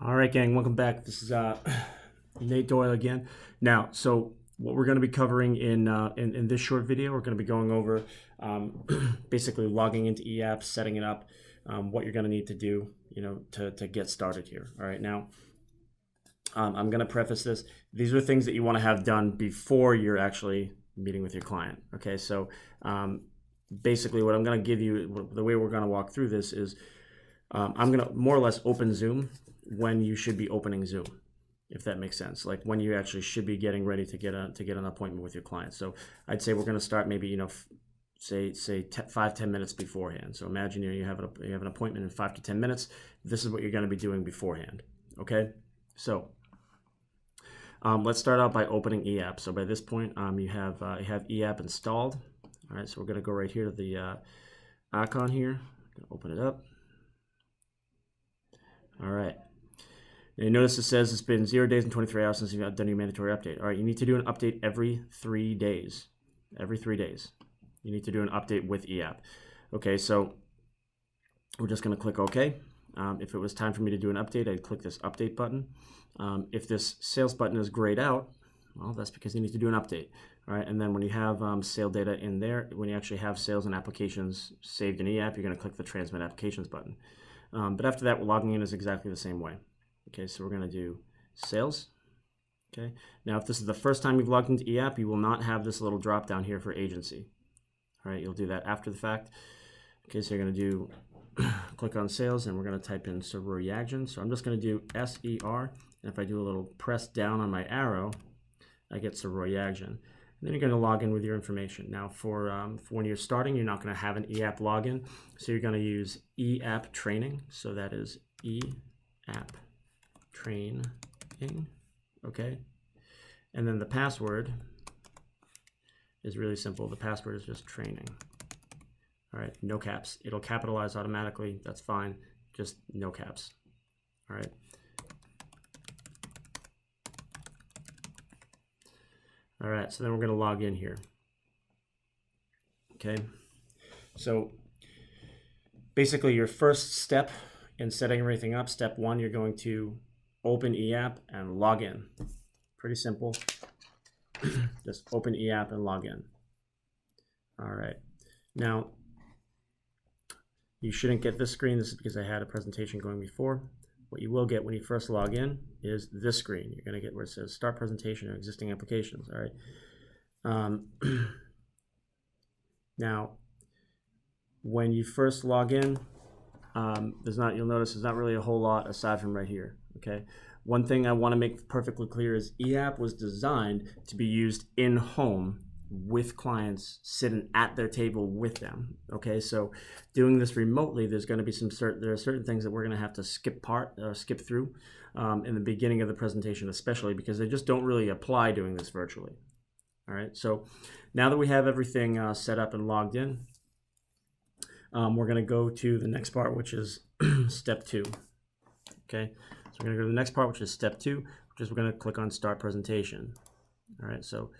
All right, gang, welcome back. This is Nate Doyle again. Now, so what we're going to be covering in this short video, we're going to be going over basically logging into eApp, setting it up, what you're going to need to do, to get started here. All right, now I'm going to preface this. These are things that you want to have done before you're actually meeting with your client. Okay, so basically, what I'm going to give you, the way we're going to walk through this is I'm going to more or less open Zoom when you should be opening Zoom, if that makes sense. Like when you actually should be getting ready to get an appointment with your client. So I'd say we're going to start maybe say 5-10 minutes beforehand. So imagine you have an appointment in 5 to 10 minutes. This is what you're going to be doing beforehand. Okay, so let's start out by opening eApp. So by this point, you have eApp installed. All right, so we're going to go right here to the icon here. Open it up. All right. And you notice it says it's been 0 days and 23 hours since you've done your mandatory update. All right, you need to do an update every 3 days. Every 3 days. You need to do an update with eApp. Okay, so we're just going to click OK. If it was time for me to do an update, I'd click this update button. If this sales button is grayed out, well, that's because you need to do an update. All right, and then when you have sale data in there, when you actually have sales and applications saved in eApp, you're going to click the transmit applications button. But after that, logging in is exactly the same way. Okay, so we're going to do sales. Okay, now if this is the first time you've logged into eApp, you will not have this little drop down here for agency. All right, you'll do that after the fact. Okay, so you're going to do click on sales, and we're going to type in Sarur Yagjan. So I'm just going to do SER, and if I do a little press down on my arrow, I get Sarur Yagjan. And then you're going to log in with your information. Now, for when you're starting, you're not going to have an eApp login, so you're going to use eApp training. So that is eApp training, okay? And then the password is really simple. The password is just training. All right, no caps. It'll capitalize automatically. That's fine. Just no caps. All right. All right, so then we're going to log in here. Okay. So basically your first step in setting everything up, step 1, you're going to open eApp and log in. Pretty simple. Just open eApp and log in. All right. Now, you shouldn't get this screen. This is because I had a presentation going before. What you will get when you first log in is this screen. You're going to get where it says Start Presentation or Existing Applications. All right. Now, when you first log in, you'll notice there's not really a whole lot aside from right here. Okay. One thing I want to make perfectly clear is eApp was designed to be used in home with clients sitting at their table with them. Okay, so doing this remotely, there's going to be there are certain things that we're going to have to skip through in the beginning of the presentation, especially because they just don't really apply doing this virtually. All right, so now that we have everything set up and logged in, we're going to go to the next part, which is step 2. Okay, so we're going to go to the next part, which is step 2, which is we're going to click on Start Presentation. All right, so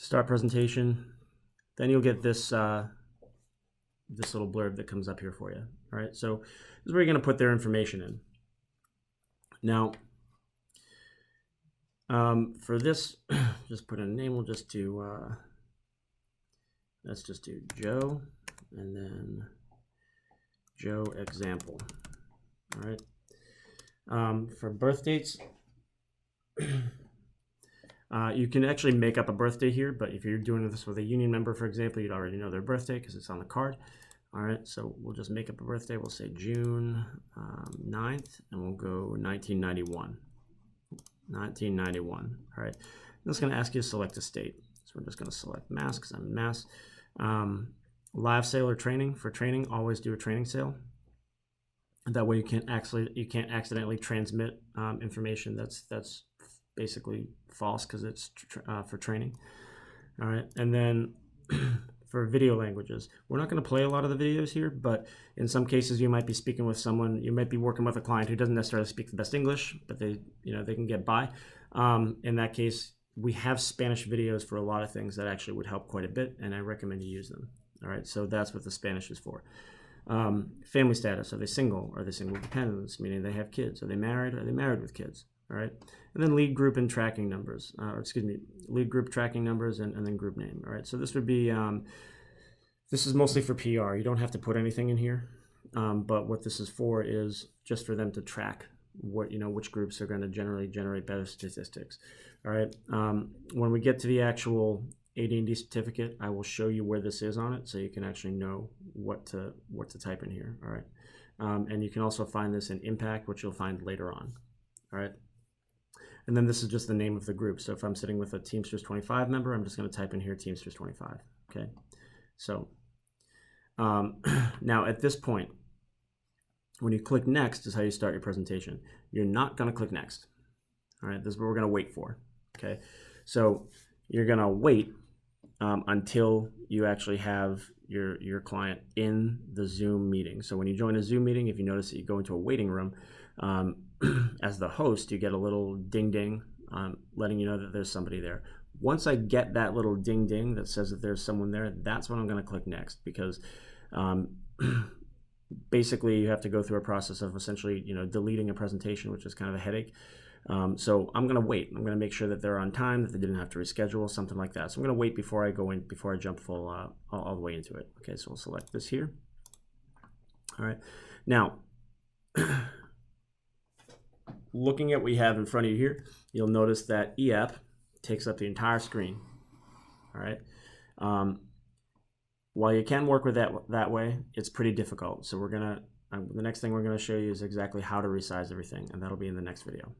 Start Presentation, then you'll get this this little blurb that comes up here for you. All right, so this is where you're going to put their information in. Now, for this, just put in a name. We'll just do let's just do Joe, and then Joe example. All right. For birth dates. You can actually make up a birthday here, but if you're doing this with a union member, for example, you'd already know their birthday because it's on the card. All right, so we'll just make up a birthday. We'll say June 9th, and we'll go 1991. 1991. All right, I'm just going to ask you to select a state. So we're just going to select Mass because I'm in Mass. Live sale or training. For training, always do a training sale. That way you can't accidentally transmit information that's basically false because it's for training. All right, and then for video languages, we're not going to play a lot of the videos here, but in some cases you might be speaking with someone, you might be working with a client who doesn't necessarily speak the best English, but they can get by. In that case, we have Spanish videos for a lot of things that actually would help quite a bit, and I recommend you use them. All right, so that's what the Spanish is for. Family status, are they single? Are they single dependents, meaning they have kids? Are they married? Are they married with kids? All right. And then lead group and tracking numbers, lead group tracking numbers and then group name. All right. So this would be, this is mostly for PR. You don't have to put anything in here. But what this is for is just for them to track what, which groups are going to generally generate better statistics. All right. When we get to the actual AD&D certificate, I will show you where this is on it, so you can actually know what to type in here. All right. And you can also find this in Impact, which you'll find later on. All right. And then this is just the name of the group. So if I'm sitting with a Teamsters 25 member, I'm just going to type in here Teamsters 25. Okay. So now at this point, when you click next is how you start your presentation. You're not going to click next. All right. This is what we're going to wait for. Okay. So you're going to wait until you actually have your client in the Zoom meeting. So when you join a Zoom meeting, if you notice that you go into a waiting room, as the host, you get a little ding ding letting you know that there's somebody there. Once I get that little ding ding that says that there's someone there, that's when I'm going to click next, because basically you have to go through a process of essentially deleting a presentation, which is kind of a headache. So I'm going to wait. I'm going to make sure that they're on time, that they didn't have to reschedule, something like that. So I'm going to wait before I go in, before I jump full all the way into it. Okay, so we'll select this here. All right. Now, looking at what you have in front of you here, you'll notice that EAP takes up the entire screen. All right. While you can work with that way, it's pretty difficult. So we're going to, the next thing we're going to show you is exactly how to resize everything, and that'll be in the next video.